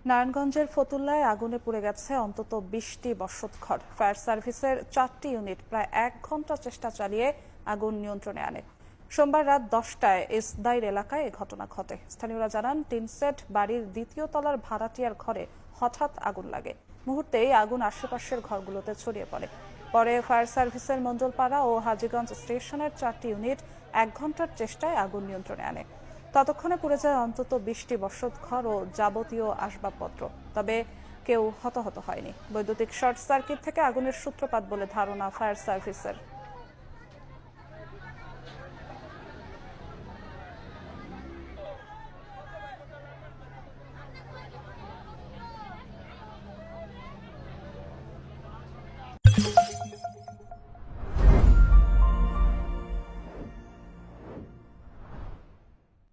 নারায়ণগঞ্জের ফতুল্লায় আগুনে পুড়ে গেছে অন্তত ২০টি বসতঘর। ফায়ার সার্ভিসের ৪টি ইউনিট প্রায় ১ ঘন্টা চেষ্টা চালিয়ে আগুন নিয়ন্ত্রণে আনে। সোমবার রাত ১০টায় ইসদাইর এলাকায় এ ঘটনা ঘটে। স্থানীয়রা জানান, টিন সেট বাড়ির দ্বিতীয় তলার ভাড়াটিয়ার ঘরে হঠাৎ আগুন লাগে। মুহূর্তেই আগুন আশেপাশের ঘরগুলোতে ছড়িয়ে পড়ে। পরে ফায়ার সার্ভিসের মণ্ডলপাড়া ও হাজীগঞ্জ স্টেশনের ৪টি ইউনিট ১ ঘন্টার চেষ্টায় আগুন নিয়ন্ত্রণে আনে। ততক্ষণে পুড়ে যায় অন্তত ২০টি বসতঘর ও যাবতীয় আসবাবপত্র। তবে কেউ হতাহত হয়নি। বৈদ্যুতিক শর্ট সার্কিট থেকে আগুনের সূত্রপাত বলে ধারণা ফায়ার সার্ভিসের।